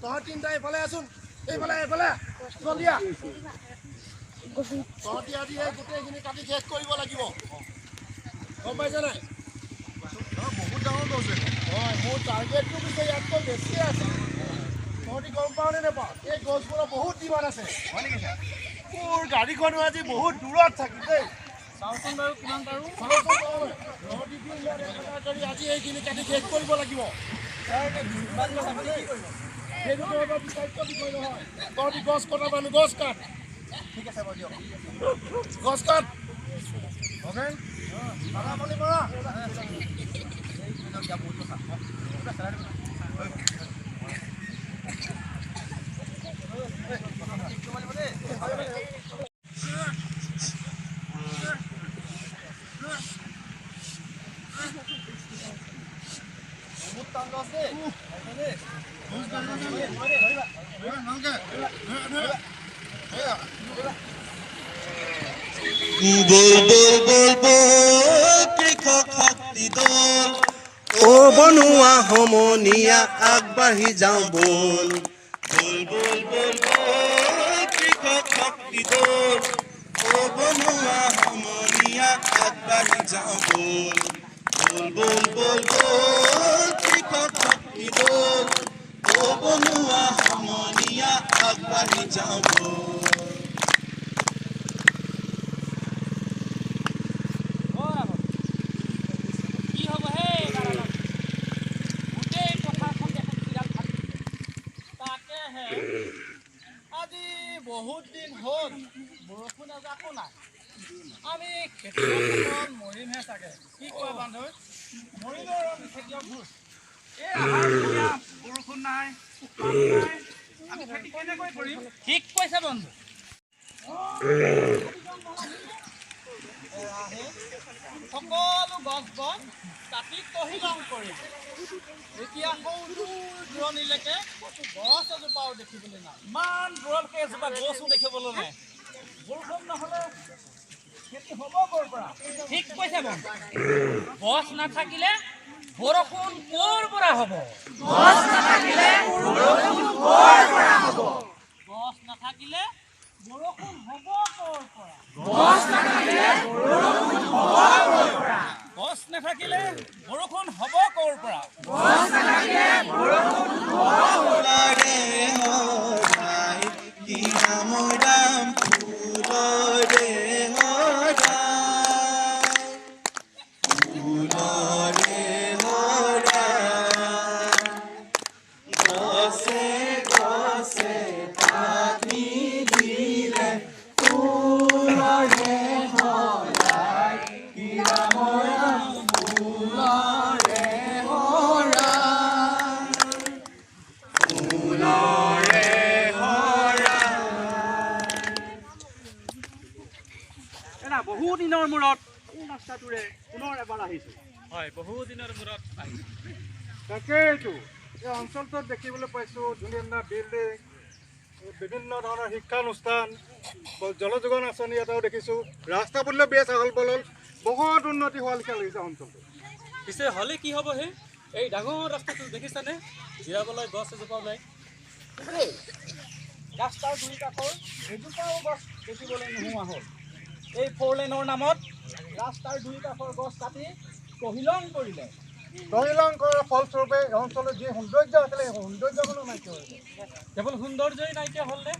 তহঁত তিনিটা এইফালে আছোন এইফালে এইফালে জলদিয়া তহঁতি আজি এই গোটেইখিনি কাটি শেষ কৰিব লাগিব গম পাইছে নাই বহুত ডাঙৰ গছ হয় মোৰ টাৰ্গেটটো পিছে ইয়াতকৈ বেছি আছে তহঁতি গম পাওঁ নে নাপাওঁ এই গছবোৰৰ বহুত ডিমাণ্ড আছে হয় নেকি মোৰ গাড়ীখনো আজি বহুত দূৰত থাকিল দেই চাওঁচোন বাৰু কিমান পাৰোঁ তহঁতি আজি এইখিনি কাটি শেষ কৰিব লাগিব তহঁতি গছ কটা মানুহ গছ কাট ঠিক আছে বাৰু দিয়ক গছ কাট কৃষক শক্তি দল ও বনুৱা সমনীয়া আগবাঢ়ি যাওঁ বল বল বল বল বল কৃষক শক্তি দল ও বনুৱা সমনীয়া আগবাঢ়ি যাওঁ বল বল বল বল বল কৃষক শক্তি দল ও বনুৱা সমনীয়া আগবাঢ়ি যাওঁ বল বহুত দিন হ'ল বৰষুণ এজাকো নাই আমি খেতিয়কসকল মৰিমহে চাগে কি কয় বান্ধৱ মৰিলেও আমি খেতিয়ক এই বৰষুণ নাই আমি খেতি কেনেকৈ কৰিম ঠিক কৈছে বন্ধু সকলো গছ বন কাটি তহিলং কৰিম এতিয়া দূৰণিলৈকে গছ এজোপাও দেখিবলৈ নাই ইমান দূৰলৈকে এজোপা গছো দেখিবলৈ নাই বৰষুণ নহ'লে খেতি হ'ব ক'ৰ পৰা ঠিক কৈছে বন্ধু গছ নাথাকিলে বৰষুণ ক'ৰ পৰা হ'ব গছ নাথাকিলে বৰষুণ ক'ৰ পৰা হ'ব গছ নাথাকিলে বৰষুণ হ'ব ক'ৰ পৰা গছ নাথাকিলে বৰষুণ হ'ব ক'ৰ পৰা গছ নাথাকিলে বৰষুণ হ'ব ক'ৰ পৰা গছ নাথাকিলে বৰষুণ হ'ব ফুলৰে হৰাই কি নামৰ দাম ফুলৰে হৰাই ফুলৰে হৰাই গছে গছে পানী দিলে ফুলৰে হৰাই কি নামৰ দাম ফুলৰে বহু দিনৰ মূৰত এই ৰাস্তাটোৰে পুনৰ এবাৰ আহিছোঁ হয় বহু দিনৰ মূৰত আহিছোঁ তাকেইতো এই অঞ্চলটোত দেখিবলৈ পাইছোঁ ধুনীয়া ধুনীয়া বিল্ডিং বিভিন্ন ধৰণৰ শিক্ষানুষ্ঠান জলযোগান আঁচনি এটাও দেখিছোঁ ৰাস্তা পদূলিও বেছ আহল বহল বহুত উন্নতি হোৱা লেখীয়া লাগিছে অঞ্চলটো। পিছে হ'লে কি হ'ব হে? এই ডাঙৰ ৰাস্তাটো দেখিছানে? জিৰাবলৈ গছ এজোপাও নাই। ৰাস্তাৰ দুই কাষৰ এজোপাও গছ দেখিবলৈ নোহোৱা হ'ল। এই 4 লেনৰ নামত ৰাস্তাৰ দুই কাষৰ গছ কাটি তহিলং কৰিলে। তহিলং কৰাৰ ফলস্বৰূপে এই অঞ্চলৰ যি সৌন্দৰ্য আছিলে সেই সৌন্দৰ্যখনো নাইকিয়া হৈ গ'ল। কেৱল সৌন্দৰ্যই নাইকিয়া হ'লনে?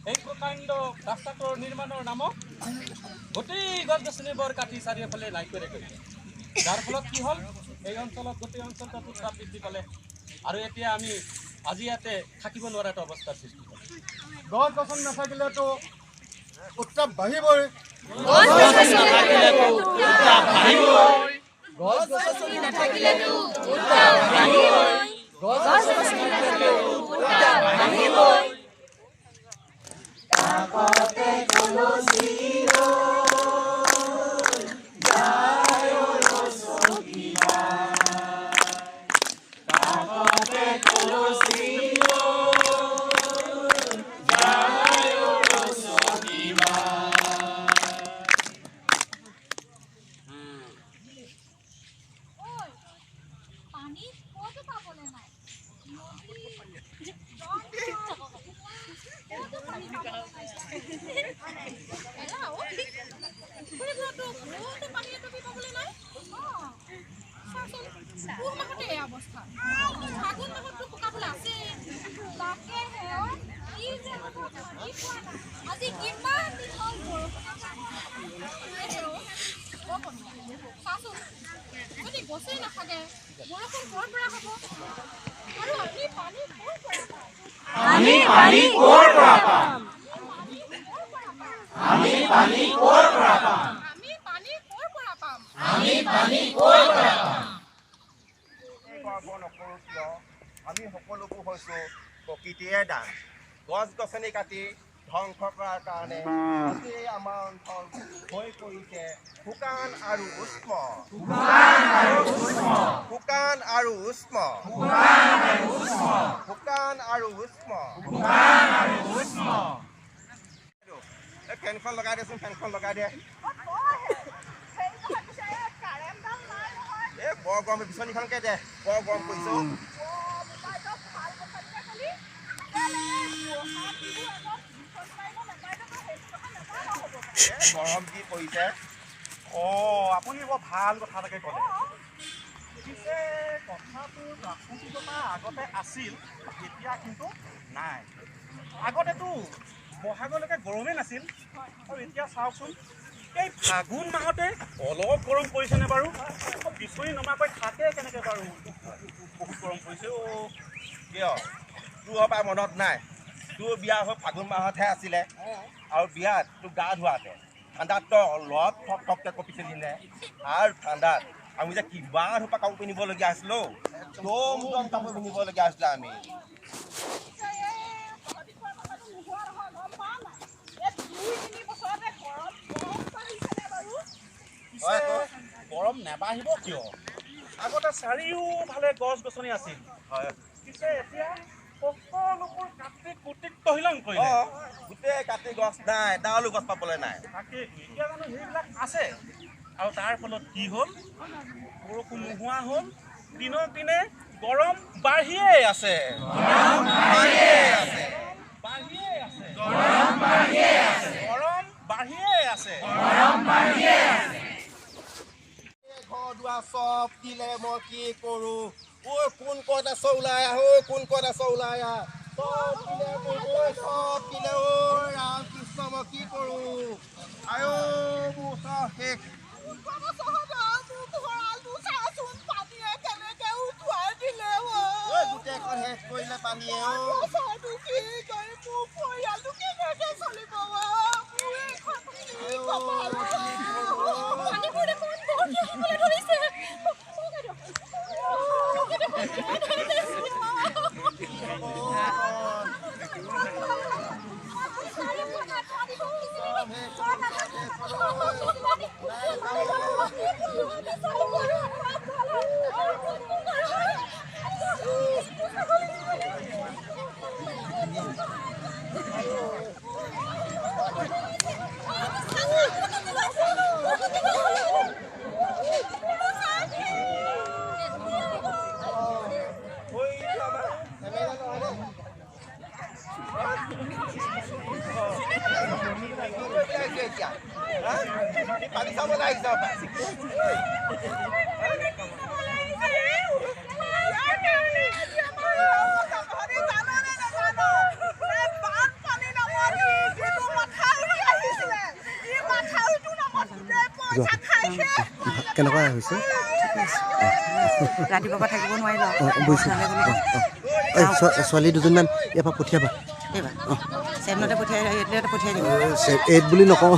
এই প্ৰকাণ্ড ৰাস্তাটোৰ নিৰ্মাণৰ নামত গোটেই গছ গছনিবোৰ কাটি চাৰিওফালে নাই কৰি কৰিলে। যাৰ ফলত কি হ'ল? এই অঞ্চলত গোটেই অঞ্চলটোত উত্তাপ বৃদ্ধি পালে আৰু এতিয়া আমি আজি ইয়াতে থাকিব নোৱাৰা এটা অৱস্থাৰ সৃষ্টি হ'ল। গছ গছনি নাথাকিলেতো উত্তাপ বাঢ়িবই। আমি পানী ক'ৰ পৰা পাম? আমি পানী ক'ৰ পৰা পাম? আমি পানী ক'ৰ পৰা পাম? আমি সকলোবোৰ হৈছোঁ প্ৰকৃতিয়ে দান। গছ গছনি কাটি ধ্বংস কৰাৰ কাৰণে আজি আমাৰ অঞ্চল হৈ পৰিছে শুকান আৰু উষ্ম। শুকান আৰু উষ্ম। শুকান আৰু উষ্ম। শুকান আৰু উষ্ম। এই ফেনখন লগাই দেচোন, ফেনখন লগাই দে। এই বৰ গৰম, বিচনীখনকে দে, বৰ গৰম পৰিছে। গৰম কি পৰিছে? আপুনি বৰ ভাল কথা এটাকে ক'লে। পিছে কথাটোৰ প্ৰাসংগিকতা আগতে আছিল, এতিয়া কিন্তু নাই। আগতেতো বহাগলৈকে গৰমেই নাছিল আৰু এতিয়া চাওকচোন এই ফাগুন মাহতে অলপ গৰম পৰিছেনে বাৰু? বিচনী নমাকৈ থাকে কেনেকৈ বাৰু? বহুত গৰম পৰিছে অ'। কিয় তোৰ হপাই মনত নাই? তোৰ বিয়া হৈ ফাগুন মাহতহে আছিলে আৰু বিয়াত তোৰ গা ধোৱাতে ঠাণ্ডাত তই অলপ থপ থপকৈ কঁপিছিলি নে? আৰু ঠাণ্ডাত আমি যে কিবা ধোপা কাপোৰ পিন্ধিবলগীয়া আছিলোঁ, দম দম কাপোৰ পিন্ধিবলগীয়া আছিলে আমি। গৰম নাবাঢ়িব কিয়? আগতে চাৰিওফালে গছ গছনি আছিল, পিছে এতিয়া সকলোবোৰ কাটি কুটি তহিলং কৰিলে। গোটেই কাটি গছ নাই, এডালো গছ পাবলৈ নাই। তাকেই এতিয়া জানো সেইবিলাক আছে? আৰু তাৰ ফলত কি হ'ল? বৰষুণ নোহোৱা হ'ল, দিনক দিনে গৰম বাঢ়িয়েই আছে। গৰম বাঢ়িয়েই আছে। ঘৰ দুৱাৰ চব দিলে মই কি কৰোঁ? ঐ কোন ক'ত আছ ওলাই আহ, ঐ কোন ক'ত আছ ওলাই আহ। চব দিলে মোক, ঐ চব দিলে, ঐ ৰাম কৃষ্ণ মই কি কৰোঁ? আয়ো মোৰ চব শেষ। গোটেইখন শেষ কৰিলে পানীয়ে। কেনেকুৱা হৈছে? ৰাতিপুৱাৰ পৰা থাকিব নোৱাৰিলো বুজিছোঁ। এই ছোৱালী দুজনীমান ইয়াৰ পৰা পঠিয়াবা। এইবাৰ চেমনতে পঠিয়াই পঠিয়াই দিব। এইট বুলি নকওঁ।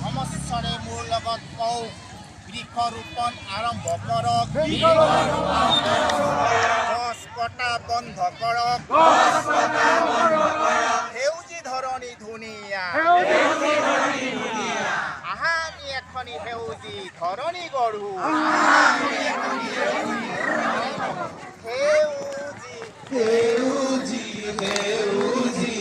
সমস্যাৰে মোৰ লগত কওঁ বৃক্ষৰোপণ আৰম্ভ কৰক, গছ কটা বন্ধ কৰক, সেউজী ধৰণী ধুনীয়া, আহা আমি এখনি সেউজী ধৰণী গঢ়ো, সেউজী সেউজী সেউজী